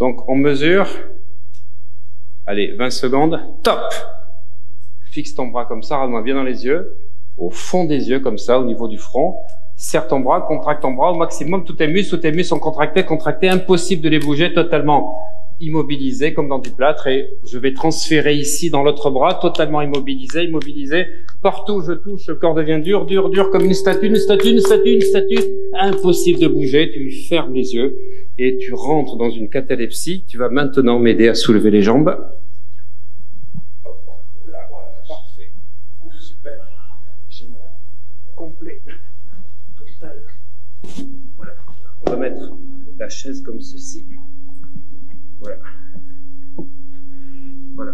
Donc, on mesure. Allez, 20 secondes. Top! Fixe ton bras comme ça, regarde-moi bien dans les yeux. Au fond des yeux, comme ça, au niveau du front. Serre ton bras, contracte ton bras au maximum. Tous tes muscles sont contractés. Impossible de les bouger, totalement immobilisés, comme dans du plâtre. Et je vais transférer ici dans l'autre bras, totalement immobilisé. Partout où je touche, le corps devient dur, comme une statue. Impossible de bouger. Tu fermes les yeux et tu rentres dans une catalepsie. Tu vas maintenant m'aider à soulever les jambes. Parfait. Super. Génial. Complet. Total. Voilà. On va mettre la chaise comme ceci. Voilà. Voilà.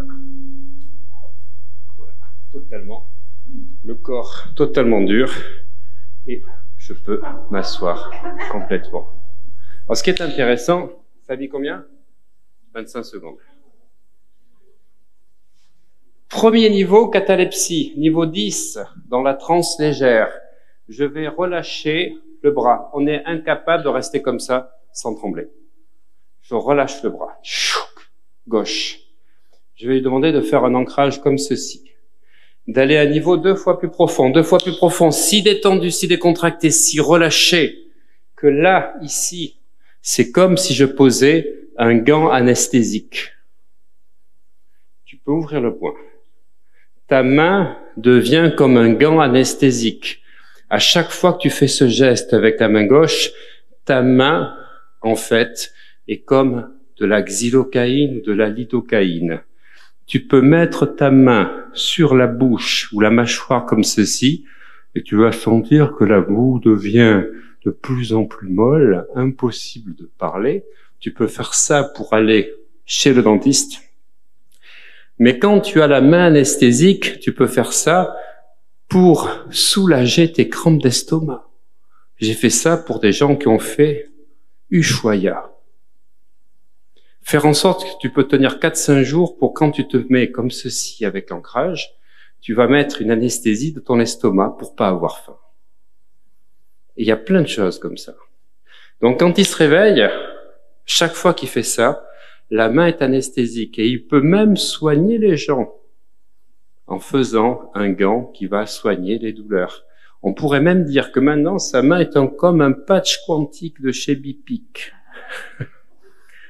Voilà. Totalement. Le corps totalement dur. Et je peux m'asseoir complètement. Alors, ce qui est intéressant, ça dit combien? 25 secondes. Premier niveau, catalepsie. Niveau 10, dans la transe légère. Je vais relâcher le bras. On est incapable de rester comme ça sans trembler. Je relâche le bras. Gauche. Je vais lui demander de faire un ancrage comme ceci. D'aller à un niveau 2 fois plus profond. Si détendu, si décontracté, si relâché. Que là, ici, c'est comme si je posais un gant anesthésique. Tu peux ouvrir le poing. Ta main devient comme un gant anesthésique. À chaque fois que tu fais ce geste avec ta main gauche, ta main, en fait, est comme de la xylocaïne ou de la lidocaïne. Tu peux mettre ta main sur la bouche ou la mâchoire comme ceci, et tu vas sentir que la boue devient de plus en plus molle, impossible de parler. Tu peux faire ça pour aller chez le dentiste. Mais quand tu as la main anesthésique, tu peux faire ça pour soulager tes crampes d'estomac. J'ai fait ça pour des gens qui ont fait Ushuaïa. Faire en sorte que tu peux tenir 4-5 jours pour quand tu te mets comme ceci avec l'ancrage, tu vas mettre une anesthésie de ton estomac pour pas avoir faim. Et il y a plein de choses comme ça. Donc quand il se réveille, chaque fois qu'il fait ça, la main est anesthésique et il peut même soigner les gens en faisant un gant qui va soigner les douleurs. On pourrait même dire que maintenant, sa main est comme un patch quantique de chez Bipic,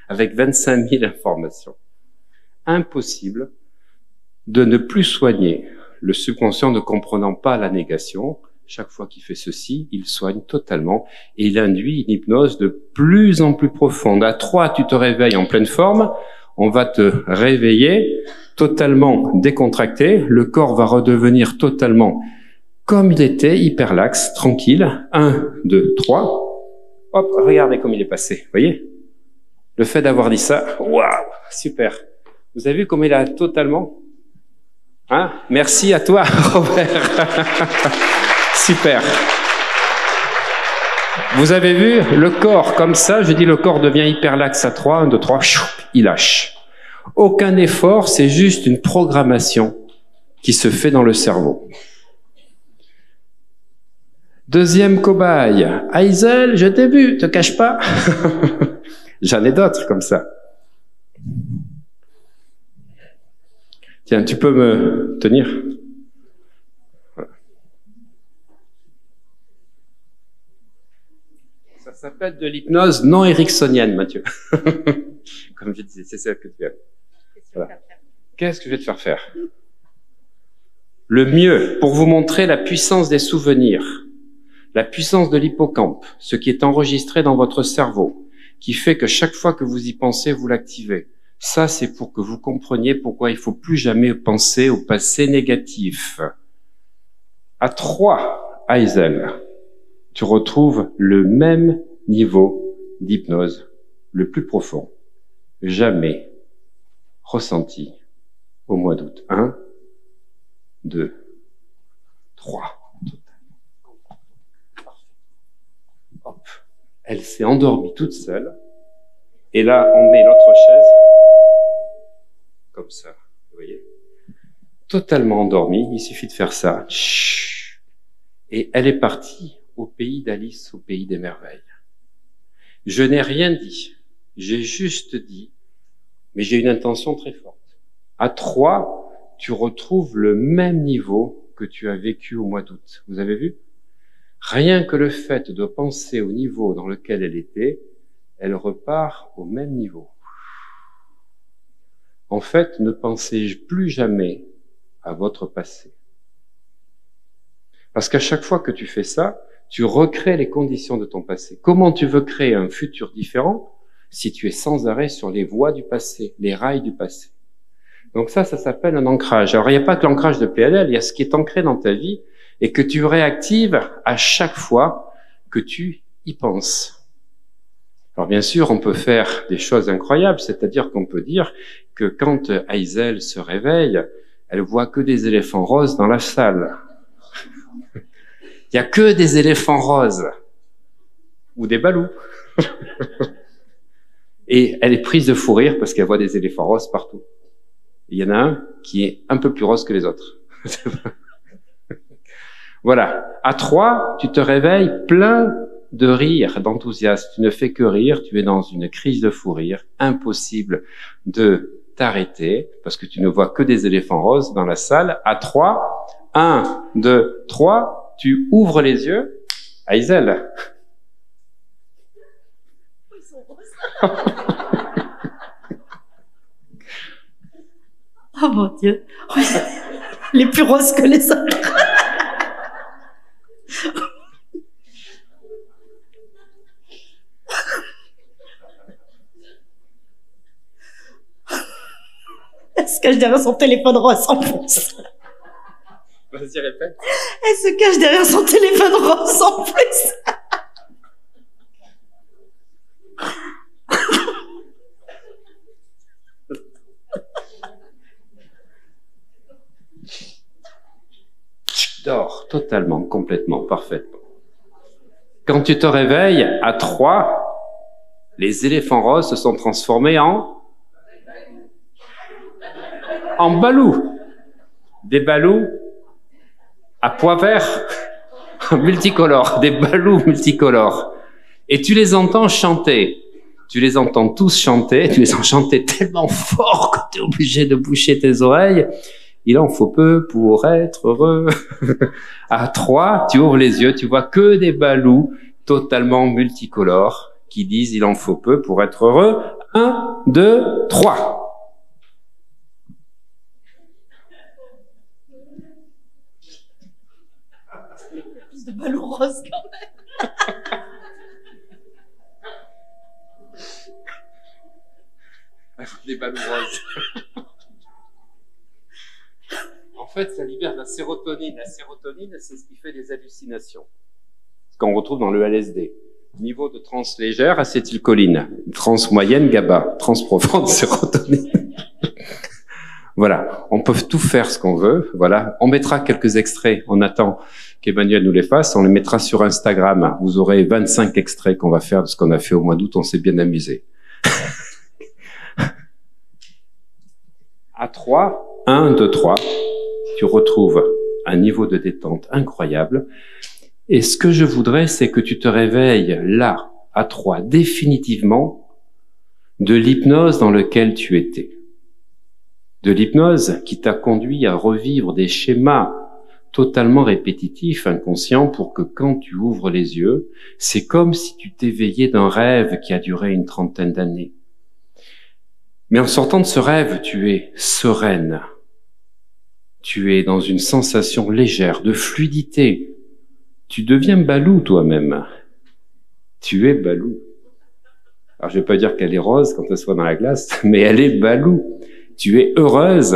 avec 25 000 informations. Impossible de ne plus soigner. Le subconscient ne comprenant pas la négation, chaque fois qu'il fait ceci, il soigne totalement et il induit une hypnose de plus en plus profonde. À 3, tu te réveilles en pleine forme, on va te réveiller totalement décontracté, le corps va redevenir totalement comme il était, hyper laxe, tranquille. 1, 2, 3. Hop, regardez comme il est passé, voyez? Le fait d'avoir dit ça, waouh, super. Vous avez vu comme il a totalement... Hein? Merci à toi, Robert. Super. Vous avez vu le corps comme ça, je dis le corps devient hyper laxe à 3, 1, 2, 3, il lâche. Aucun effort, c'est juste une programmation qui se fait dans le cerveau. Deuxième cobaye. Heisel, je t'ai vu, te cache pas. J'en ai d'autres comme ça. Tiens, tu peux me tenir? Voilà. Ça s'appelle de l'hypnose non ericksonienne, Mathieu. Comme je disais, c'est ça que tu fais. Voilà. Qu'est-ce que je vais te faire faire? Le mieux, pour vous montrer la puissance des souvenirs, la puissance de l'hippocampe, ce qui est enregistré dans votre cerveau, qui fait que chaque fois que vous y pensez, vous l'activez. Ça, c'est pour que vous compreniez pourquoi il faut plus jamais penser au passé négatif. À 3, Heisel, tu retrouves le même niveau d'hypnose, le plus profond, jamais ressenti au mois d'août. 1, 2, 3. Hop. Elle s'est endormie toute seule. Et là, on met l'autre chaise comme ça, vous voyez, totalement endormie. Il suffit de faire ça. Et elle est partie au pays d'Alice, au pays des merveilles. Je n'ai rien dit. J'ai juste dit, mais j'ai une intention très forte. À 3, tu retrouves le même niveau que tu as vécu au mois d'août. Vous avez vu? Rien que le fait de penser au niveau dans lequel elle était, elle repart au même niveau. En fait, ne pensez plus jamais à votre passé. Parce qu'à chaque fois que tu fais ça, tu recrées les conditions de ton passé. Comment tu veux créer un futur différent si tu es sans arrêt sur les voies du passé, les rails du passé? Donc ça s'appelle un ancrage. Alors, il n'y a pas que l'ancrage de PNL, il y a ce qui est ancré dans ta vie et que tu réactives à chaque fois que tu y penses. Alors bien sûr, on peut faire des choses incroyables, c'est-à-dire qu'on peut dire que quand Aïzel se réveille, elle voit que des éléphants roses dans la salle. Il y a que des éléphants roses ou des balous. Et elle est prise de fou rire parce qu'elle voit des éléphants roses partout. Il y en a un qui est un peu plus rose que les autres. Voilà. À 3, tu te réveilles plein de rire, d'enthousiasme. Tu ne fais que rire, tu es dans une crise de fou rire. Impossible de t'arrêter parce que tu ne vois que des éléphants roses dans la salle. À 3, 1, 2, 3, tu ouvres les yeux. Aïzel. Ils sont roses. Oh mon Dieu. Les plus roses que les autres. Elle se cache derrière son téléphone rose en plus. Vas-y, répète. Elle se cache derrière son téléphone rose en plus. Tu dors totalement, complètement, parfaitement. Quand tu te réveilles, à 3, les éléphants roses se sont transformés en balous. Des balous à pois verts multicolores, des balous multicolores. Et tu les entends chanter. Tu les entends tous chanter, tu les entends chanter tellement fort que tu es obligé de boucher tes oreilles. Il en faut peu pour être heureux. À 3, tu ouvres les yeux, tu vois que des balous totalement multicolores qui disent il en faut peu pour être heureux. 1, 2, 3. Plus de balou rose quand même. Des balous roses. En fait, ça libère de la sérotonine. La sérotonine, c'est ce qui fait des hallucinations. Ce qu'on retrouve dans le LSD. Niveau de trans légère, acétylcholine. Trans moyenne, GABA. Trans profonde, sérotonine. Voilà. On peut tout faire ce qu'on veut. Voilà. On mettra quelques extraits. On attend qu'Emmanuel nous les fasse. On les mettra sur Instagram. Vous aurez 25 extraits qu'on va faire de ce qu'on a fait au mois d'août. On s'est bien amusé. À 3, 1, 2, 3, tu retrouves un niveau de détente incroyable. Et ce que je voudrais, c'est que tu te réveilles là, à 3, définitivement, de l'hypnose dans laquelle tu étais. De l'hypnose qui t'a conduit à revivre des schémas totalement répétitifs, inconscients, pour que quand tu ouvres les yeux, c'est comme si tu t'éveillais d'un rêve qui a duré une trentaine d'années. Mais en sortant de ce rêve, tu es sereine. Tu es dans une sensation légère, de fluidité. Tu deviens balou toi-même. Tu es balou. Alors je vais pas dire qu'elle est rose quand elle soit dans la glace, mais elle est balou. Tu es heureuse.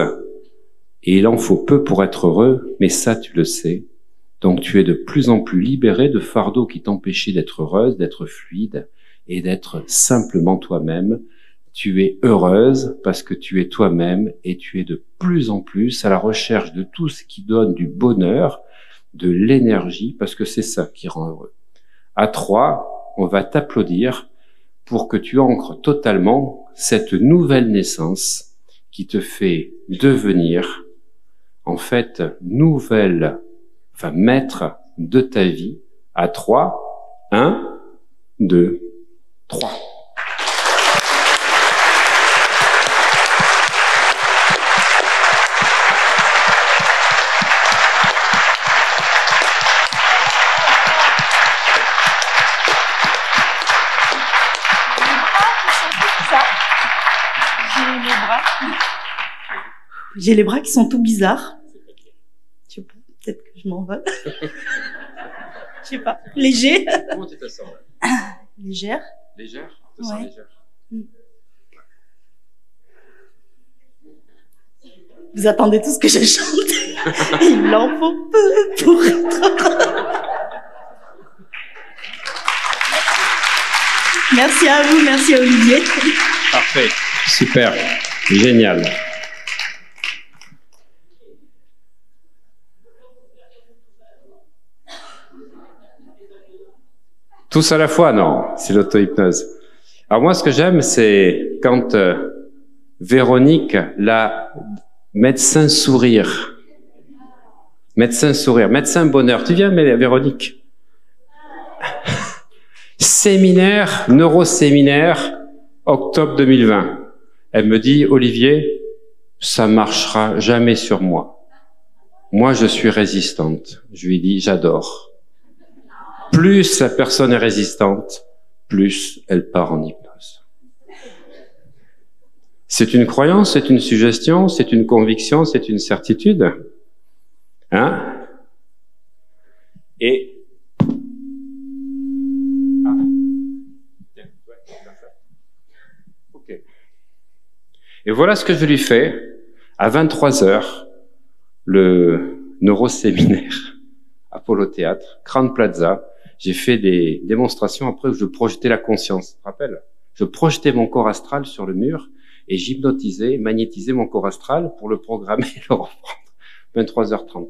Et il en faut peu pour être heureux, mais ça tu le sais. Donc tu es de plus en plus libérée de fardeaux qui t'empêchaient d'être heureuse, d'être fluide et d'être simplement toi-même. Tu es heureuse parce que tu es toi-même et tu es de plus en plus à la recherche de tout ce qui donne du bonheur, de l'énergie, parce que c'est ça qui rend heureux. À 3, on va t'applaudir pour que tu ancres totalement cette nouvelle naissance qui te fait devenir, en fait, maître de ta vie. À 3, 1, 2, 3. J'ai les bras qui sont tout bizarres. Je sais pas, peut-être que je m'envole. Je sais pas. Léger. Comment tu te sens? Légère. Légère? Tu te sens légère? Vous attendez tout ce que je chante. Il en faut peu pour être... Merci à vous, merci à Olivier. Parfait, super, génial. Tous à la fois, non, c'est l'auto-hypnose. Alors moi, ce que j'aime, c'est quand Véronique, la médecin sourire, médecin bonheur. Tu viens, Véronique? Séminaire, neuroséminaire, octobre 2020. Elle me dit, Olivier, ça marchera jamais sur moi. Moi, je suis résistante. Je lui dis, j'adore. Plus la personne est résistante, plus elle part en hypnose. C'est une croyance, c'est une suggestion, c'est une conviction, c'est une certitude. Hein? Et Et voilà ce que je lui fais à 23h, le neuroséminaire, Apollo Théâtre, Crâne Plaza. J'ai fait des démonstrations après où je projetais la conscience. Tu te rappelles? Je projetais mon corps astral sur le mur et j'hypnotisais, magnétisais mon corps astral pour le programmer et le reprendre. 23h30.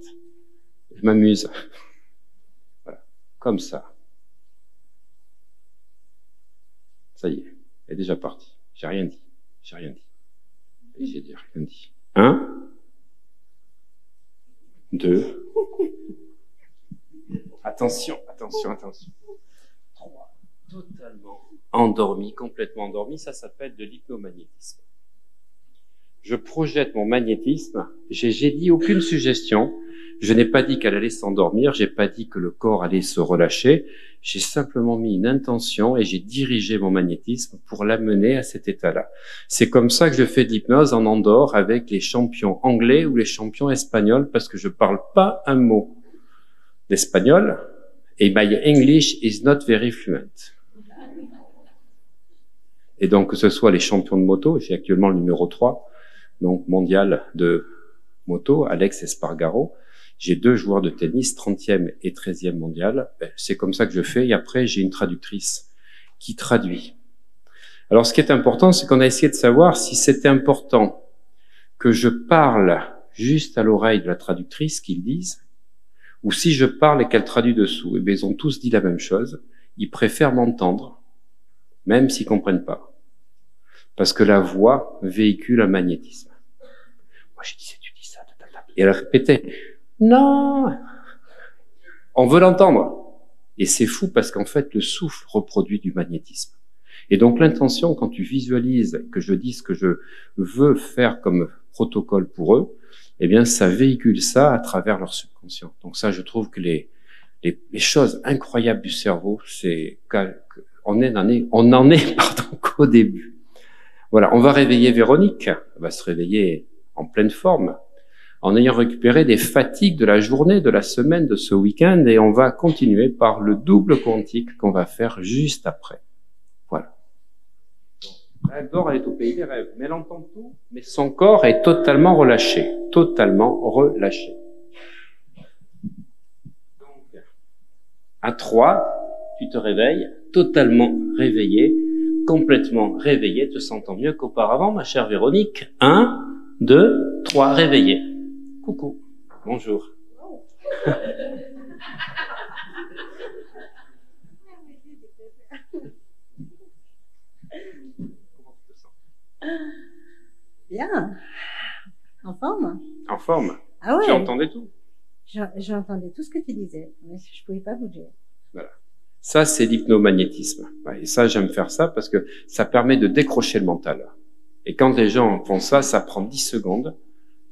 Je m'amuse. Voilà. Comme ça. Ça y est. Elle est déjà partie. J'ai rien dit. J'ai rien dit. J'ai rien dit. 1, 2. Attention, attention, attention. 3. Totalement endormi, complètement endormi. Ça s'appelle de l'hypnomagnétisme. Je projette mon magnétisme. J'ai dit aucune suggestion. Je n'ai pas dit qu'elle allait s'endormir. J'ai pas dit que le corps allait se relâcher. J'ai simplement mis une intention et j'ai dirigé mon magnétisme pour l'amener à cet état-là. C'est comme ça que je fais de l'hypnose en Andorre avec les champions anglais ou les champions espagnols parce que je parle pas un mot d'espagnol et my English is not very fluent. Et donc, que ce soit les champions de moto, j'ai actuellement le numéro 3, donc mondial de moto, Alex Espargaro. J'ai 2 joueurs de tennis, 30e et 13e mondial. C'est comme ça que je fais. Et après, j'ai une traductrice qui traduit. Alors, ce qui est important, c'est qu'on a essayé de savoir si c'était important que je parle juste à l'oreille de la traductrice, qu'ils disent, ou si je parle et qu'elle traduit dessous. Et bien, ils ont tous dit la même chose. Ils préfèrent m'entendre, même s'ils comprennent pas. Parce que la voix véhicule un magnétisme. Moi, j'ai dit, tu dis ça, et elle répétait, non, on veut l'entendre. Et c'est fou parce qu'en fait, le souffle reproduit du magnétisme. Et donc, l'intention, quand tu visualises que je dis ce que je veux faire comme protocole pour eux, eh bien, ça véhicule ça à travers leur subconscient. Donc ça, je trouve que les choses incroyables du cerveau, c'est qu'on en est qu'au début. Voilà, on va réveiller Véronique. Elle va se réveiller en pleine forme, en ayant récupéré des fatigues de la journée, de la semaine, de ce week-end, et on va continuer par le double quantique qu'on va faire juste après. Voilà. Elle dort, elle est au pays des rêves, mais elle entend tout, mais son corps est totalement relâché. Totalement relâché. Donc, à 3, tu te réveilles, totalement réveillé, complètement réveillé, te sentant mieux qu'auparavant, ma chère Véronique. 1, 2, 3, réveillé. Coucou, bonjour. Bien. En forme? En forme. Ah ouais. Tu entendais tout. J'entendais tout ce que tu disais, mais je pouvais pas bouger. Voilà. Ça, c'est l'hypnomagnétisme. Ouais, et ça, j'aime faire ça parce que ça permet de décrocher le mental. Et quand les gens font ça, ça prend 10 secondes.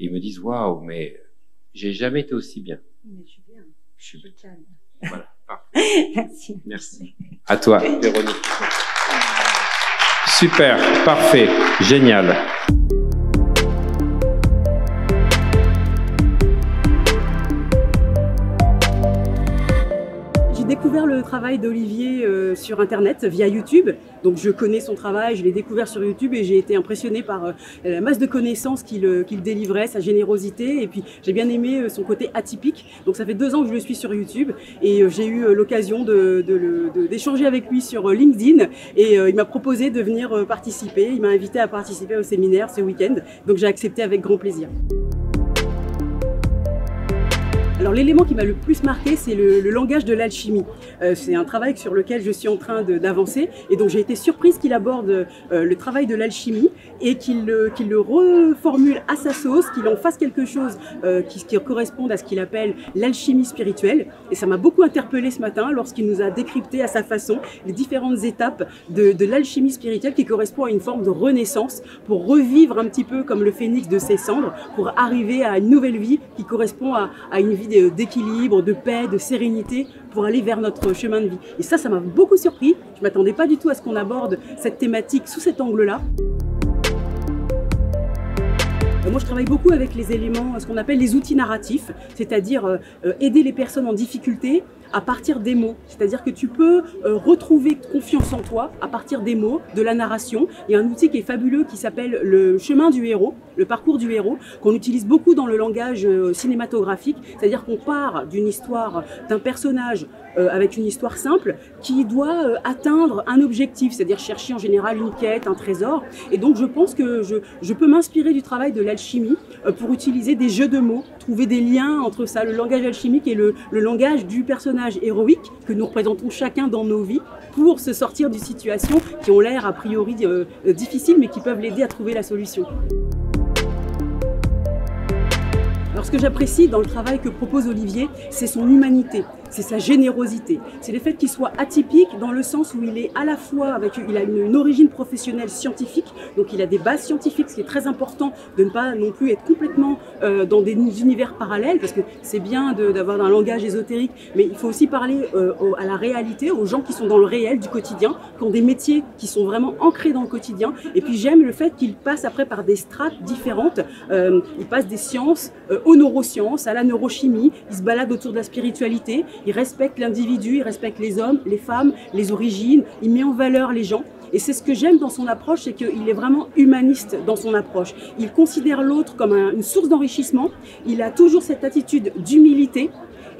Ils me disent, waouh, mais j'ai jamais été aussi bien. Mais je suis bien. Je suis bien. calme. Voilà. Parfait. Merci. Merci. À toi, Véronique. Super. Parfait. Génial. découvert le travail d'Olivier sur Internet, via YouTube. Donc je connais son travail, je l'ai découvert sur YouTube et j'ai été impressionnée par la masse de connaissances qu'il délivrait, sa générosité. Et puis j'ai bien aimé son côté atypique. Donc ça fait 2 ans que je le suis sur YouTube et j'ai eu l'occasion d'échanger avec lui sur LinkedIn. Et il m'a proposé de venir participer. Il m'a invité à participer au séminaire ce week-end. Donc j'ai accepté avec grand plaisir. Alors l'élément qui m'a le plus marqué, c'est le langage de l'alchimie. C'est un travail sur lequel je suis en train d'avancer et donc j'ai été surprise qu'il aborde le travail de l'alchimie et qu'il le reformule à sa sauce, qu'il en fasse quelque chose qui corresponde à ce qu'il appelle l'alchimie spirituelle. Et ça m'a beaucoup interpellée ce matin lorsqu'il nous a décrypté à sa façon les différentes étapes de l'alchimie spirituelle qui correspond à une forme de renaissance pour revivre un petit peu comme le phénix de ses cendres, pour arriver à une nouvelle vie qui correspond à une vie d'équilibre, de paix, de sérénité pour aller vers notre chemin de vie. Et ça m'a beaucoup surpris. Je ne m'attendais pas du tout à ce qu'on aborde cette thématique sous cet angle-là. Moi, je travaille beaucoup avec les éléments, ce qu'on appelle les outils narratifs, c'est-à-dire aider les personnes en difficulté à partir des mots. C'est-à-dire que tu peux retrouver confiance en toi à partir des mots, de la narration. Il y a un outil qui est fabuleux qui s'appelle le chemin du héros, le parcours du héros, qu'on utilise beaucoup dans le langage cinématographique. C'est-à-dire qu'on part d'une histoire, d'un personnage avec une histoire simple qui doit atteindre un objectif, c'est-à-dire chercher en général une quête, un trésor. Et donc je pense que je peux m'inspirer du travail de l'alchimie pour utiliser des jeux de mots, trouver des liens entre ça, le langage alchimique et le langage du personnage héroïque que nous représentons chacun dans nos vies pour se sortir de situations qui ont l'air a priori difficiles mais qui peuvent l'aider à trouver la solution. Alors ce que j'apprécie dans le travail que propose Olivier, c'est son humanité, c'est sa générosité, c'est le fait qu'il soit atypique dans le sens où il est à la fois il a une origine professionnelle scientifique, donc il a des bases scientifiques, ce qui est très important de ne pas non plus être complètement dans des univers parallèles, parce que c'est bien d'avoir un langage ésotérique, mais il faut aussi parler à la réalité, aux gens qui sont dans le réel du quotidien, qui ont des métiers qui sont vraiment ancrés dans le quotidien. Et puis j'aime le fait qu'il passe après par des strates différentes, il passe des sciences aux neurosciences, à la neurochimie, il se balade autour de la spiritualité, il respecte l'individu, il respecte les hommes, les femmes, les origines, il met en valeur les gens. Et c'est ce que j'aime dans son approche, c'est qu'il est vraiment humaniste dans son approche. Il considère l'autre comme une source d'enrichissement, il a toujours cette attitude d'humilité.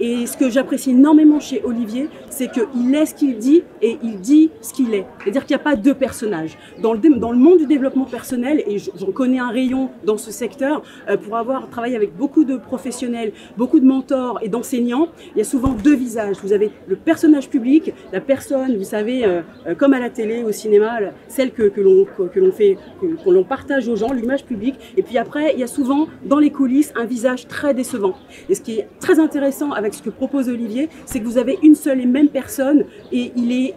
Et ce que j'apprécie énormément chez Olivier, c'est qu'il est ce qu'il dit et il dit ce qu'il est. C'est-à-dire qu'il n'y a pas 2 personnages. Dans le monde du développement personnel, et j'en connais un rayon dans ce secteur, pour avoir travaillé avec beaucoup de professionnels, beaucoup de mentors et d'enseignants, il y a souvent 2 visages. Vous avez le personnage public, la personne, vous savez, comme à la télé, au cinéma, celle que l'on partage aux gens, l'image publique. Et puis après, il y a souvent dans les coulisses un visage très décevant. Et ce qui est très intéressant avec ce que propose Olivier, c'est que vous avez une seule et même personne et il est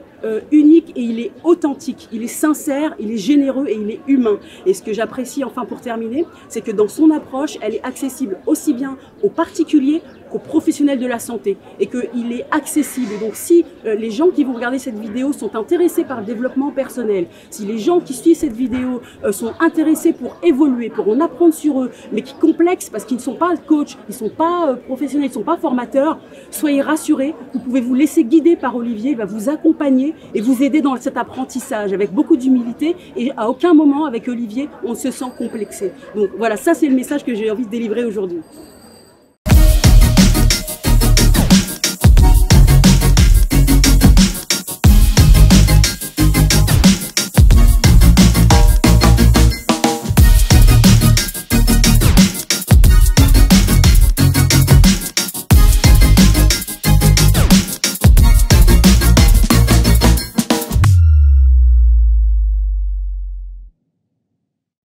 unique et il est authentique, il est sincère, il est généreux et il est humain. Et ce que j'apprécie enfin pour terminer, c'est que dans son approche, elle est accessible aussi bien aux particuliers qu'aux professionnels de la santé et qu'il est accessible. Et donc si les gens qui vont regarder cette vidéo sont intéressés par le développement personnel, si les gens qui suivent cette vidéo sont intéressés pour évoluer, pour en apprendre sur eux, mais qui complexent parce qu'ils ne sont pas coachs, ils ne sont pas professionnels, ils ne sont pas formateurs, soyez rassurés, vous pouvez vous laisser guider par Olivier, il va vous accompagner et vous aider dans cet apprentissage avec beaucoup d'humilité et à aucun moment avec Olivier on se sent complexé. Donc voilà, ça c'est le message que j'ai envie de délivrer aujourd'hui.